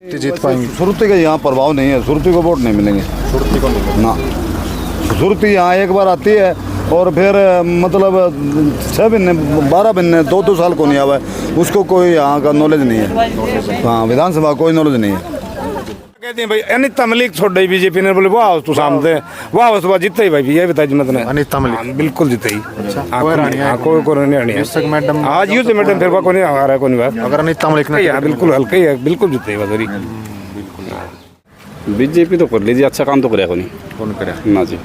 जीत पाएंगे। सुरती का यहाँ प्रभाव नहीं है, सुरती को वोट नहीं मिलेंगे। सुरती को नहीं ना, सुरती यहाँ एक बार आती है और फिर मतलब 6 महीने 12 महीने 2 साल को नहीं आवा है, उसको कोई यहाँ का नॉलेज नहीं है। हाँ, विधानसभा कोई नॉलेज नहीं है। कहते हैं भाई अनिता मलिक छोड़ बीजेपी ने बोले वाह तू सामने वाह उस बार जीते ही भाई ये बताइए मतलब अनिता मलिक। हाँ, बिल्कुल जीते ही। कोई नहीं है मैडम आज यूँ मैडम फिर को नहीं आ रहा है कोई बात अगर अनिता मलिक ने बिल्कुल हल्का ही है, बिल्कुल जीते ही बदरी। बीजेपी तो कर लीजिए, अच्छा काम तो करेगा नहीं। कौन करे ना जी,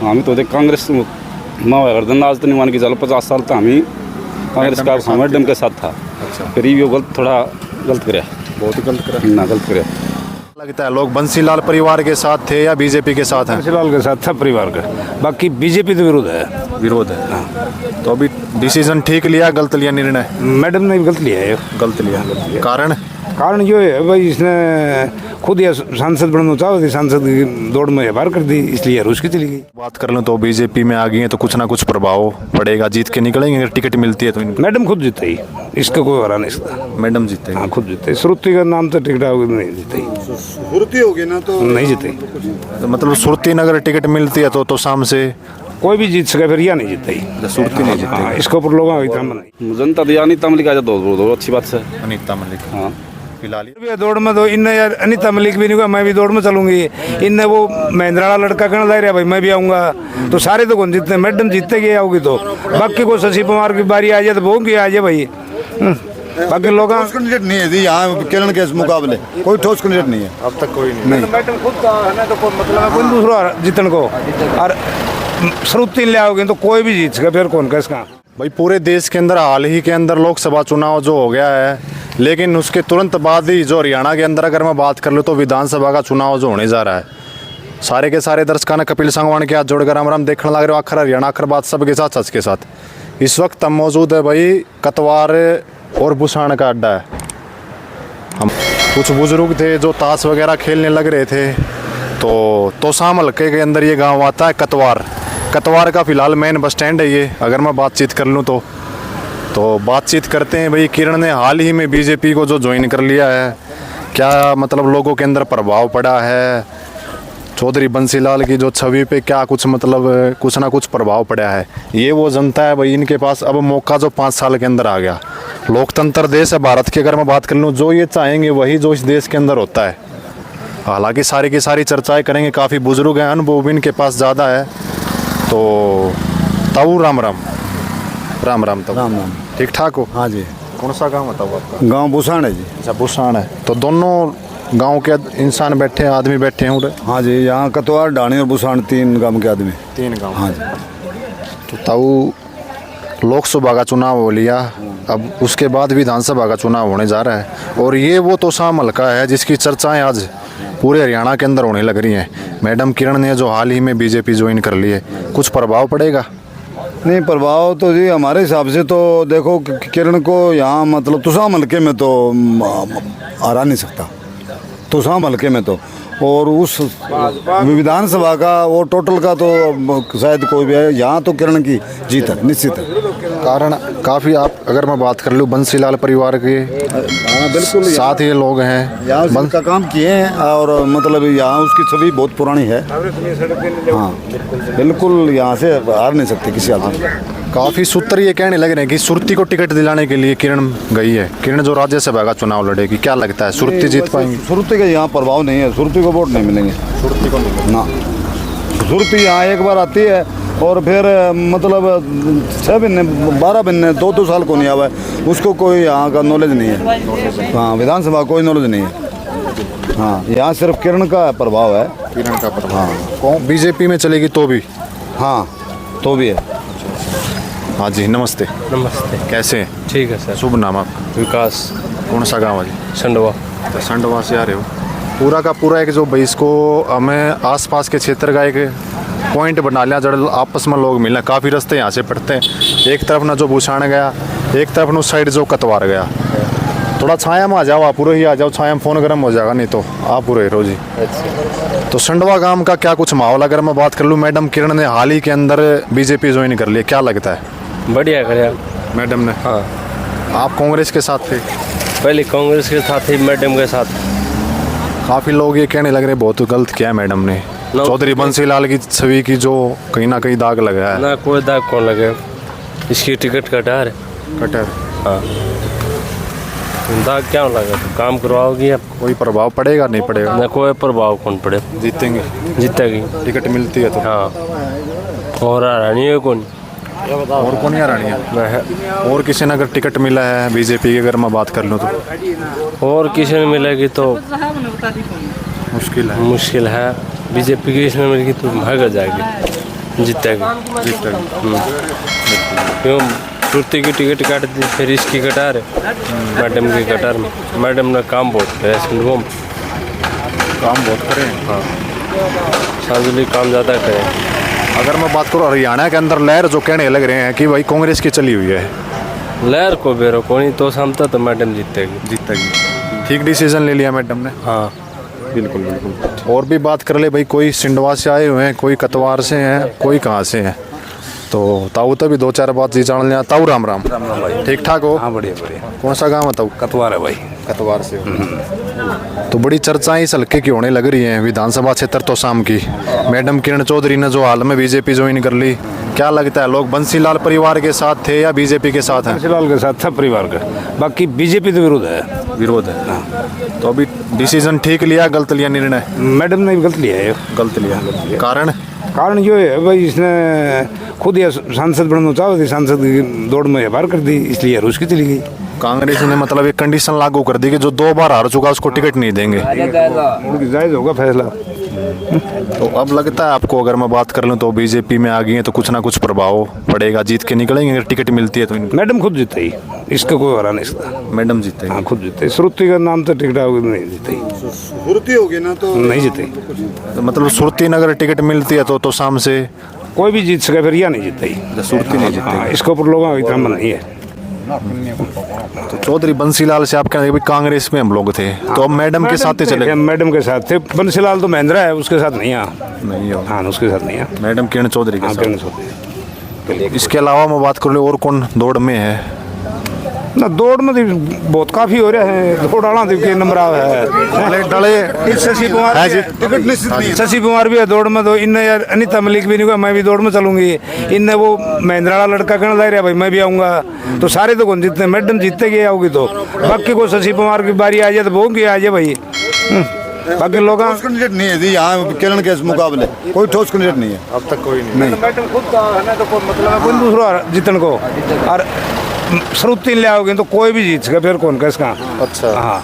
हम तो देख कांग्रेस माँ आज तो नहीं मान के चलो 50 साल तो हम ही कांग्रेस का मैडम के साथ था। अच्छा, फिर ये थोड़ा गलत करे, बहुत ही गलत करे। ना गलत करे। लगता है लोग बंसीलाल परिवार के साथ थे या बीजेपी के साथ हैं? फिलहाल के साथ था परिवार का, बाकी बीजेपी तो विरोध है। विरोध है। तो अभी डिसीजन ठीक लिया गलत लिया निर्णय? मैडम ने भी गलत लिया है। गलत लिया। कारण कारण ये है भाई इसने खुद यह सांसद बनना चाहो थी, सांसद की दौड़ में बाहर कर दी, इसलिए उसकी चली गई। बात कर लूँ तो बीजेपी में आ गई है तो कुछ ना कुछ प्रभाव पड़ेगा, जीत के निकलेंगे अगर टिकट मिलती है तो इनको। मैडम खुद जीते ही, इसका कोई हरा नहीं सकता। मैडम जीते। हाँ खुद जीते, श्रुति का नाम तो टिकट नहीं जीते ही, सुरती होगी ना तो नहीं जीते। तो मतलब सुरती नगर टिकट मिलती है तो शाम से कोई भी जीत सके फिर या नहीं जीते ही। सुरती नहीं जीते। हाँ, इसके ऊपर लोगों का इतना बनाई। जनता तो अनिता मलिक आ जाए अच्छी बात है। अनिता मलिक हाँ, फिलहाल दौड़ में तो इनने यार अनिता मलिक भी नहीं हुआ, मैं भी दौड़ में चलूंगी। इनने वो महिंद्रा वाला लड़का कहना लग रहा भाई मैं भी आऊंगा, तो सारे तो कौन जीतते, मैडम जीतते गए आओगी तो बाकी को शशि पवार की बारी आ जाए तो वो की आ जाए भाई। बाकी लोग ठोस कैंडिडेट नहीं है जी यहाँ किरण के मुकाबले, कोई ठोस कैंडिडेट नहीं है अब तक कोई नहीं। मैडम खुद का है ना, तो कोई मतलब कोई दूसरा जीतने को, और श्रुति ले आओगे तो कोई भी जीत सके, फिर कौन का इसका। भाई पूरे देश के अंदर हाल ही के अंदर लोकसभा चुनाव जो हो गया है, लेकिन उसके तुरंत बाद ही जो हरियाणा के अंदर अगर मैं बात कर लूँ तो विधानसभा का चुनाव जो होने जा रहा है, सारे के सारे दर्शकों ने कपिल संगवान के हाथ जोड़कर हम देखने लग रहे हो आखिर हरियाणा आखिर बात सबके साथ सच के साथ। इस वक्त हम मौजूद है भाई कतवार और बुसाण का अड्डा है। हम कुछ बुजुर्ग थे जो ताश वगैरह खेलने लग रहे थे, तो तोसाम हल्के के अंदर ये गाँव आता है कतवार। कतवार का फिलहाल मेन बस स्टैंड है ये। अगर मैं बातचीत कर लूँ तो बातचीत करते हैं भाई। किरण ने हाल ही में बीजेपी को जो ज्वाइन कर लिया है, क्या मतलब लोगों के अंदर प्रभाव पड़ा है? चौधरी बंसीलाल की जो छवि पे क्या कुछ मतलब कुछ ना कुछ प्रभाव पड़ा है? ये वो जनता है भाई, इनके पास अब मौका जो 5 साल के अंदर आ गया। लोकतंत्र देश है भारत की, अगर मैं बात कर लूँ जो ये चाहेंगे वही जो इस देश के अंदर होता है। हालांकि सारी की सारी चर्चाएँ करेंगे, काफ़ी बुजुर्ग हैं, अनुभव भी इनके पास ज़्यादा है। तो ताऊ राम राम। राम राम। तो राम राम। ठीक ठाक हो? हाँ जी। कौन सा गांव बताओ आपका? गाँव बुसाण है जी। अच्छा, बुसाण है। तो दोनों गांव के इंसान बैठे हैं, आदमी बैठे हैं उधर? हाँ जी, यहाँ कतवार डाणी और बुसाण 3 गाँव के आदमी। 3 गांव। हाँ जी। तो ताऊ लोकसभा का चुनाव हो लिया, अब उसके बाद विधानसभा का चुनाव होने जा रहा है, और ये वो तोसाम हल्का है जिसकी चर्चाएं आज पूरे हरियाणा के अंदर होने लग रही हैं। मैडम किरण ने जो हाल ही में बीजेपी ज्वाइन कर ली है, कुछ प्रभाव पड़ेगा? नहीं, प्रभाव तो जी हमारे हिसाब से तो देखो किरण को यहाँ मतलब तुसाम हल्के में तो हरा नहीं सकता, तुसाम हल्के में तो, और उस विधानसभा का वो टोटल का तो शायद कोई भी है। यहाँ तो किरण की जीत है, निश्चित है। कारण काफ़ी आप अगर मैं बात कर लूँ बंसीलाल परिवार के बिल्कुल साथ ये लोग हैं, यहाँ उसका का काम किए हैं, और मतलब यहाँ उसकी छवि बहुत पुरानी है। हाँ बिल्कुल, यहाँ से हार नहीं सकते किसी आदमी। काफ़ी सूत्र ये कहने लग रहे हैं कि सुरती को टिकट दिलाने के लिए किरण गई है। किरण जो राज्यसभा का चुनाव लड़ेगी, क्या लगता है सुरती जीत पाएंगी? सुरती का यहाँ प्रभाव नहीं है, सुरती को वोट नहीं मिलेंगे। सुरती को ना, सुरती यहाँ एक बार आती है और फिर मतलब 6 महीने 12 महीने 2 साल को नहीं आवा है, उसको कोई यहाँ का नॉलेज नहीं है। हाँ, विधानसभा कोई नॉलेज नहीं है। हाँ, यहाँ सिर्फ किरण का प्रभाव है। किरण का प्रभाव। हाँ, कौन बीजेपी में चलेगी तो भी? हाँ, तो भी है। हाँ जी, नमस्ते। नमस्ते। कैसे हैं? ठीक है सर। शुभ नाम आपका? विकास। कौन सा गाँव है जी? संडवा। तो संडवा से आ रहे हो? पूरा का पूरा एक जो भाई इसको हमें आसपास के क्षेत्र का एक पॉइंट बना लिया जड़ आपस में लोग मिलना। काफ़ी रास्ते यहाँ से पड़ते हैं, एक तरफ ना जो बुसाण गया, एक तरफ ना उस साइड जो कतवार गया। थोड़ा छाया में आ जाओ, आप पूरे ही आ जाओ, छाया में फ़ोन गर्म हो जाएगा, नहीं तो आप पूरे रो जी। तो संडवा गांव का क्या कुछ माहौल अगर मैं बात कर लूँ? मैडम किरण ने हाल ही के अंदर बीजेपी ज्वाइन कर लिया, क्या लगता है? बढ़िया कराया मैडम ने। हाँ, आप कांग्रेस के साथ थे? पहले कांग्रेस के साथ ही मैडम के साथ। काफ़ी लोग ये कहने लग रहे हैं बहुत गलत किया है मैडम ने। चौधरी बंसीलाल की छवि की जो कहीं ना कहीं दाग लगा है। ना कोई दाग कौन लगे, इसकी टिकट कटा है। कटर हाँ, दाग क्या लगा, काम करवाओगी आप, कोई प्रभाव पड़ेगा नहीं पड़ेगा? ना कोई प्रभाव कौन पड़े, जीतेंगे, जीतेगी। टिकट मिलती है तो। हाँ, और हरानी है कौन, और कौन हरानी है? और किसी ने अगर टिकट मिला है बीजेपी की, अगर मैं बात कर लूँ तो और किसी ने मिलेगी तो मुश्किल है। मुश्किल है। बीजेपी की किसी ने मिलेगी तो भाग जाएगी, जीतेगी। क्यों श्रुति की टिकट काट दी, फिर इसकी कटार है, मैडम की कटार में। मैडम ने काम बहुत किया सिंधुओं में, काम बहुत करें। हाँ, सार्वजनिक काम ज़्यादा करें। अगर मैं बात करूँ हरियाणा के अंदर, लहर जो कहने लग रहे हैं कि भाई कांग्रेस की चली हुई है। लहर को बेरो कोई तो समता तो मैडम जीतेगी। ठीक डिसीजन ले लिया मैडम ने। हाँ, बिल्कुल बिल्कुल। और भी बात कर ले भाई, कोई सिंडवा से आए हुए हैं, कोई कतवार से हैं, कोई कहाँ से हैं, तो ताऊ तो भी दो चार बात जी जान लिया। ताऊ राम राम। भाई ठीक ठाक हो? हाँ, बढ़िया बढ़िया। कौन सा गाँव है ताऊ? कतवार है भाई। कतवार से हो। तो बड़ी चर्चाएं इस हल्के की होने लग रही हैं विधानसभा क्षेत्र तो शाम की। मैडम किरण चौधरी ने जो हाल में बीजेपी ज्वाइन कर ली, क्या लगता है लोग बंसीलाल परिवार के साथ थे या बीजेपी के साथ हैं? बंसीलाल के साथ था परिवार का, बाकी बीजेपी तो विरोध है। विरोध है। तो अभी डिसीजन ठीक लिया गलत लिया निर्णय? मैडम ने भी गलत लिया है। गलत लिया। कारण ये है भाई, इसने खुद या सांसद बनना चाहो थी, सांसद की दौड़ में बाहर कर दी, इसलिए रूस की चली गई। कांग्रेस ने मतलब एक कंडीशन लागू कर दी कि जो 2 बार हार चुका उसको टिकट नहीं देंगे। उनकी जायज होगा फैसला। तो अब लगता है आपको, अगर मैं बात कर लूँ तो बीजेपी में आ गई है तो कुछ ना कुछ प्रभाव पड़ेगा, जीत के निकलेंगे अगर टिकट मिलती है तो? मैडम खुद जीतेगी, इसका कोई हरा नहीं सकता। मैडम जीते? हाँ, खुद जीते। श्रुति का नाम तो टिकट आओगे नहीं जीतेगी, श्रुति होगी ना तो नहीं जीतेगी। तो मतलब सुरती ने अगर टिकट मिलती है तो शाम से कोई भी जीत सके, फिर यह नहीं जीतेगी। सुरती नहीं जीतेगी। हाँ, इसके ऊपर लोगों का इतना मन नहीं है। तो चौधरी बंसीलाल से आप कह रहे हैं कांग्रेस में हम लोग थे, तो अब मैडम के साथ ही चले? मैडम के साथ थे। बंसीलाल तो महिंद्रा है, उसके साथ नहीं है। नहीं हो। हाँ, उसके साथ नहीं है। मैडम किरण चौधरी के हाँ, साथ। किरण चौधरी। इसके अलावा मैं बात कर लूँ और कौन दौड़ में है? ना दौड़ में तो बहुत काफी हो रहा है, दौड़ वाला के नंबर आ है। डले शशि कुमार है जी। टिकट निश्चित नहीं है। शशि कुमार भी है दौड़ में, तो इनने यार अनिता मलिक भी नहीं कहा मैं भी दौड़ में चलूंगी। इनने वो महिंद्रा वाला लड़का कहना लग रहा भाई मैं भी आऊंगा, तो सारे तो कौन जीतते, मैडम जीतेगी आओगी तो। बाकी को शशि कुमार की बारी आ जाए तो वो की आ जाए भाई। बाकी लोग ठोस कैंडिडेट नहीं है जी यहाँ किरण के मुकाबले, कोई ठोस कैंडिडेट नहीं है अब तक कोई नहीं। मैडम खुद का है ना, तो कोई मतलब कोई दूसरा जीतन को। और श्रुति ले आओगे तो कोई भी जीत सके, फिर कौन किसका। अच्छा। हाँ,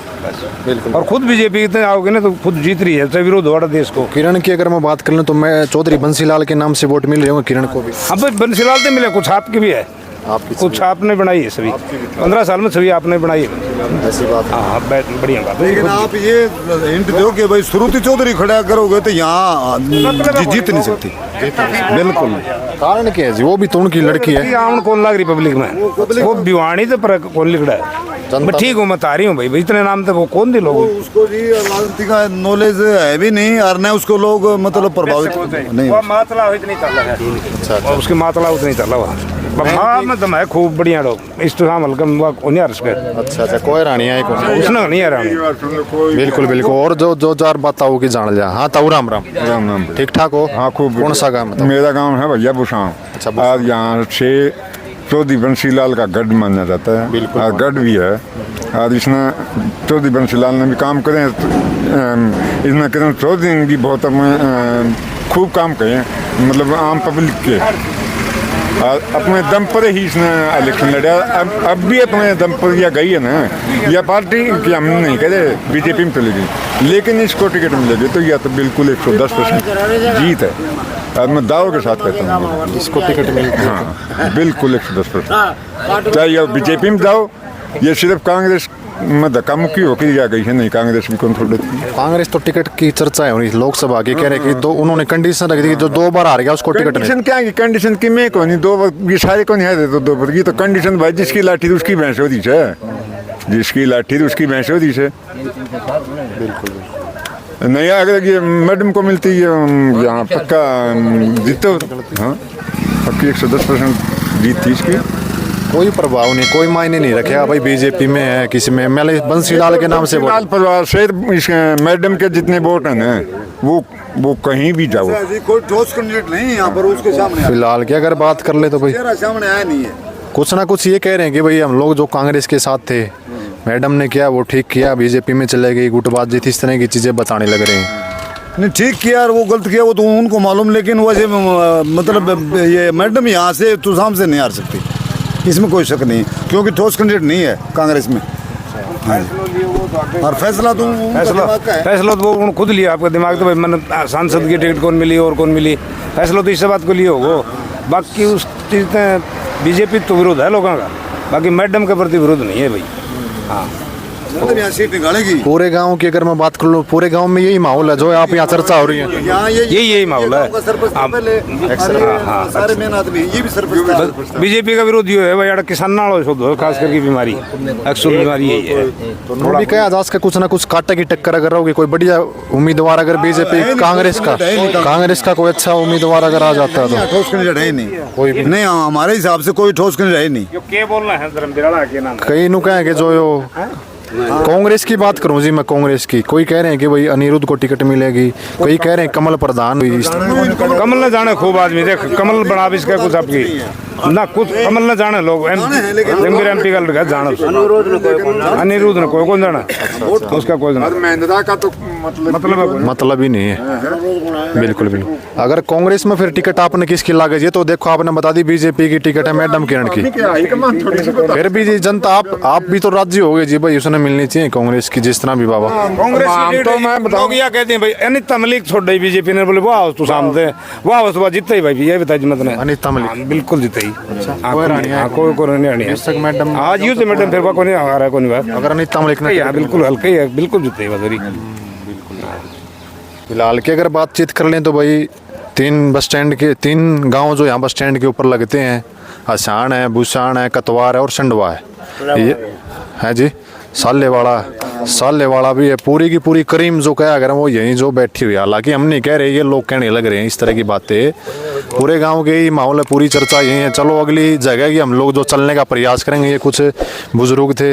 बिल्कुल। और खुद बीजेपी के आओगे ना तो खुद जीत रही है, तो विरोध हो रहा देश को। किरण की अगर मैं बात कर लूँ तो मैं चौधरी बंसीलाल के नाम से वोट मिल रहे होंगे किरण को भी? अब बंसीलाल तो मिले, कुछ आपकी भी है, आपकी कुछ आपने बनाई है। सभी 15 साल में सभी आपने बनाई है। ऐसी बात है। हाँ, बढ़िया बात है। लेकिन आप ये हिंट दो कि भाई श्रुति चौधरी खड़ा करोगे तो यहाँ जीत नहीं सकती। बिल्कुल। कारण क्या है जी? वो भी तो उनकी लड़की है। आउन कौन लग रही पब्लिक में, वो भिवानी तो पर कौन लिखड़ा है। मैं ठीक हूँ, मैं तारी हूँ भाई, इतने नाम तो वो कौन दी लोग। उसको जी राजनीति का नॉलेज है भी नहीं, और न उसको लोग मतलब प्रभावित नहीं। मातला इतनी चल रहा है, उसकी मातला उतनी चल रहा है। हाँ, मैं दम है खूब बढ़िया लोग, इस तो हम हल्का उन्हें हर्ष कर। अच्छा अच्छा, कोई रानी है उसने नहीं है रानी। बिल्कुल बिल्कुल। और जो चार बात की जान लिया। हाँ ताऊ राम राम। राम राम। ठीक ठाक हो? हाँ, खूब। कौन सा गाँव? मेरा गांव है भैया बुशान। अच्छा, बुशान। आज यहाँ से चौधरी बंसीलाल का गढ़ माना जाता है। बिल्कुल। और गढ़ भी है। और इसने चौधरी बंसीलाल ने भी काम करे, इसने किरण चौधरी ने भी बहुत खूब काम करे, मतलब आम पब्लिक के। और अपने दम पर ही इसने इलेक्शन लड़ा। अब भी अपने दम पर यह गई है ना, यह पार्टी की हम नहीं कहते बीजेपी में चली गई, लेकिन इसको टिकट मिलेगी तो यह तो बिल्कुल 110% जीत है। और मैं दाव के साथ कहता हूँ इसको टिकट मिल। हाँ, बिल्कुल 110%। चाहे यह बीजेपी में जाओ, ये सिर्फ कांग्रेस में धक्का मुक्की होकर आ गई है, नहीं कांग्रेस भी कौन थोड़ी थी। कांग्रेस तो टिकट की चर्चा है लोकसभा की, कह रहे कि तो उन्होंने कंडीशन रख दी कि जो 2 बार हार गया उसको टिकट नहीं। कंडीशन क्या है? कंडीशन की मैं कौन 2 बार ये सारे कौन है तो 2 बार की तो कंडीशन भाई, जिसकी लाठी थी उसकी भैंस होती है, जिसकी लाठी थी उसकी भैंस होती है। नहीं, अगर ये मैडम को मिलती है यहाँ पक्का जीतो। हाँ, पक्की 110% जीत थी इसकी। कोई प्रभाव नहीं, कोई मायने नहीं रखेगा भाई बीजेपी में है किसी में। मैं बंसीलाल के नाम से बोल लाल परिवार से इस मैडम के जितने वोट हैं ना वो कहीं भी जाओ कोई ठोस कैंडिडेट नहीं यहाँ पर उसके सामने फिलहाल की अगर बात कर ले तो भाई सामने आया नहीं है। कुछ ना कुछ ये कह रहे हैं कि भाई हम लोग जो कांग्रेस के साथ थे, मैडम ने किया वो ठीक किया, बीजेपी में चले गई, गुटबाजी थी, इस तरह की चीज़ें बताने लग रहे हैं। नहीं ठीक किया और वो गलत किया वो तो उनको मालूम, लेकिन वैसे मतलब ये मैडम यहाँ से तुसाम से नहीं हार सकती, इसमें कोई शक नहीं, क्योंकि ठोस कैंडिडेट नहीं है कांग्रेस में। हाँ जी। और फैसला तो फैसला तो वो खुद लिया, आपका दिमाग तो भाई मन सांसद की टिकट कौन मिली और कौन मिली, फैसला तो इस बात को लिए होगो। बाकी उस चीज़ बीजेपी तो विरोध है लोगों का, बाकी मैडम के प्रति विरोध नहीं है भाई। हाँ यहाँ सीट निकालेगी पूरे गांव की अगर मैं बात कर लूँ, पूरे गांव में यही माहौल है जो आप यहाँ चर्चा हो रही है। यहाँ यही माहौल है। सारे मेन आदमी ये भी सरपंच बीजेपी का विरोध ये है भाई, किसान ना हो खास करके बीमारी, एक्चुअल बीमारी यही है। तो भी कहा जा सकता कुछ ना कुछ कांटे की टक्कर अगर रहोगी, कोई बढ़िया उम्मीदवार अगर बीजेपी कांग्रेस का कोई अच्छा उम्मीदवार अगर आ जाता है तो ठोस कैंडिडेट है नहीं, कोई नहीं हमारे हिसाब से कोई ठोस कैंडिडेट है नहीं। क्या बोलना है धर्मबिराड़ा के नाम कई नु कहें कि जो यो कांग्रेस की बात करूं जी, मैं कांग्रेस की, कोई कह रहे हैं कि भाई अनिरुद्ध को टिकट मिलेगी, कोई कह रहे हैं कमल प्रधान हुई। कमल न जाने खूब आदमी देख, कमल बना भी इसका कुछ आपकी ना कुछ, कमल न जाने लोग MP का लड़का जाना, अनिरुद्ध ने कोई कौन जाना, उसका कोई महिंद्रा का तो मतलब ही नहीं है। बिल्कुल बिल्कुल। अगर कांग्रेस में फिर टिकट आपने किसकी लागत, ये तो देखो आपने बता दी बीजेपी की टिकट है मैडम किरण की, फिर भी जी जनता आप भी तो राजी हो गए जी भाई उसने मिलनी चाहिए कांग्रेस की जिस तरह भी बाबा। कांग्रेस तो मैं बताऊं क्या कहते हैं भाई, अनिता मलिक छोड़ दी बीजेपी ने, बोले वाह तू सामने वाह बस वाह जीते ही भाई, ये बता मत ने अनिता मलिक बिल्कुल जीते ही। कोई मैडम आज यूँ मैडम फिर को नहीं आ रहा कोई बात, अगर अनिता मलिक ने बिल्कुल हल्का ही है, बिल्कुल जीते ही बदरी। फिलहाल की अगर बातचीत कर लें तो भाई तीन गांव जो यहाँ बस स्टैंड के ऊपर लगते हैं, आसान है, भूसाण है, कतवार है और संडवा है, ये है जी। साले वाला भी है, पूरी की पूरी करीम जो कहा अगर वो यहीं जो बैठी हुई, हालांकि हम नहीं कह रहे, ये लोग कहने लग रहे हैं इस तरह की बातें, पूरे गांव के ही माहौल है, पूरी चर्चा यही है। चलो अगली जगह की हम लोग जो चलने का प्रयास करेंगे, ये कुछ बुजुर्ग थे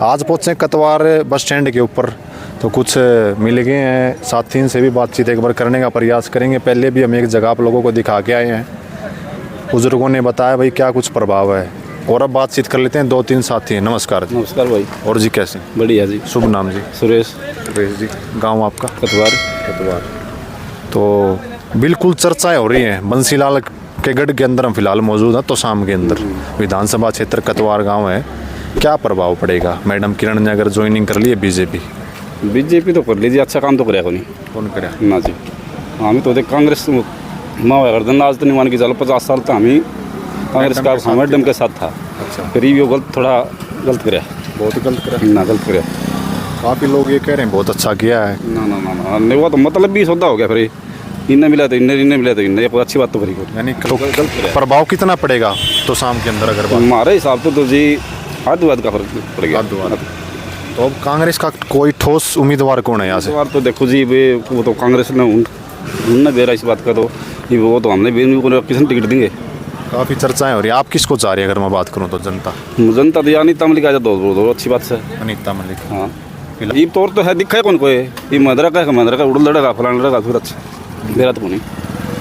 आज पहुँचे कतवार बस स्टैंड के ऊपर, तो कुछ मिल गए हैं, साथियों से भी बातचीत एक बार करने का प्रयास करेंगे। पहले भी हम एक जगह आप लोगों को दिखा के आए हैं, बुजुर्गों ने बताया भाई क्या कुछ प्रभाव है, और अब बातचीत कर लेते हैं। 2-3 साथी हैं। नमस्कार जी। नमस्कार भाई। और जी कैसे? बढ़िया जी। शुभ नाम जी? सुरेश जी। गांव आपका? कतवार। तो बिल्कुल चर्चाएं हो रही हैं, बंसीलाल के गढ़ के अंदर हम फिलहाल मौजूद हैं, तो शाम के अंदर विधानसभा क्षेत्र कतवार गांव है, क्या प्रभाव पड़ेगा? मैडम किरण ने अगर ज्वाइनिंग कर ली है बीजेपी तो कर लीजिए, अच्छा काम तो करेगा नहीं, कौन करे ना जी। हमें तो देख कांग्रेस माँ गर्दन आज तो नहीं मान के चलो 50 साल तो हम ही कांग्रेस का मैडम के साथ था। अच्छा। फिर ये थोड़ा गलत करे, बहुत ही गलत करे ना, गलत करे। काफ़ी लोग ये कह रहे हैं बहुत अच्छा किया है। ना ना ना ना नहीं, वो तो मतलब भी सौदा हो गया, फिर इन्हें मिला तो इन्हें मिला तो इन्हें, कोई अच्छी बात तो करी, यानी प्रभाव कितना पड़ेगा तो शाम के अंदर अगर हमारे हिसाब से तो जी आदिवाद का फर्क पड़ेगा। तो अब कांग्रेस का कोई ठोस उम्मीदवार कौन है यहाँ से? तो देखो जी वो तो कांग्रेस ने उनने बेरा इस बात का, तो वो तो हमने भी किसी टिकट देंगे। काफ़ी चर्चाएं हो रही है, आप किसको चाह रही है? अगर मैं बात करूँ तो जनता तो अनिता मलिक आ जाए तो अच्छी बात है। अनिता मलिक, हाँ ये तौर तो है, दिखा है कौन कोई, ये महिंद्रा का उड़ लड़ेगा, फलाना लड़ेगा, फिर अच्छा मेरा तो नहीं।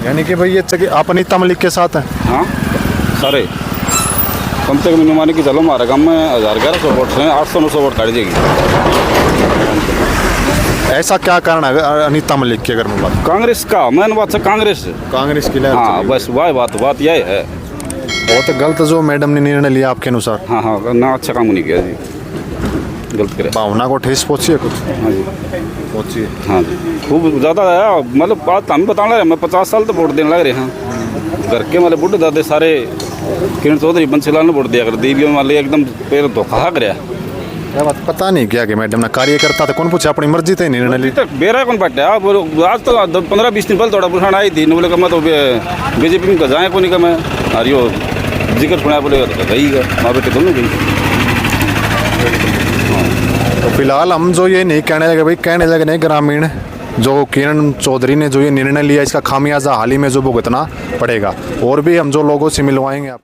यानी कि भाई ये आप अनिता मलिक के साथ हैं? हाँ सारे कम से कम मान के चलो हमारे गाँव में 1100 वोट हैं, 800-900 वोट काट जाएगी। ऐसा क्या कारण है अनिता मलिक की अगर मैं बात? कांग्रेस का मैन बात है, कांग्रेस की लहर। हाँ बस वही बात यही है। बहुत गलत जो मैडम ने निर्णय लिया आपके अनुसार? हाँ हाँ ना, अच्छा काम नहीं किया जी, गलत करे। भावना को ठेस पहुँची है कुछ? हाँ जी पहुँची है। हाँ जी खूब ज़्यादा है, मतलब बात हम बताना रहे, मैं 50 साल तो वोट देने लग रहे हैं, घर के मतलब बुढ़े दादे सारे किरण चौधरी बंसीलाल ने वोट दिया कर, देवियों वाले एकदम पेड़ धोखा कर रहा। क्या बात पता नहीं क्या कि मैडम ने कार्यकर्ता था, कौन पूछे अपनी मर्जी से निर्णय ली? बेरा कौन बैठा आज तो 15-20 दिन पहले थोड़ा पुराना आई थी, बोले मैं तो बीजेपी में जाए को नहीं का, मैं अरे यो जिक्र सुना बोले गई वहाँ पे दोनों गई। तो फिलहाल हम जो ये नहीं कहने लगे भाई, कहने लगे नहीं ग्रामीण जो किरण चौधरी ने जो ये निर्णय लिया, इसका खामियाजा हाल ही में जो भुगतना पड़ेगा, और भी हम जो लोगों से मिलवाएंगे आप।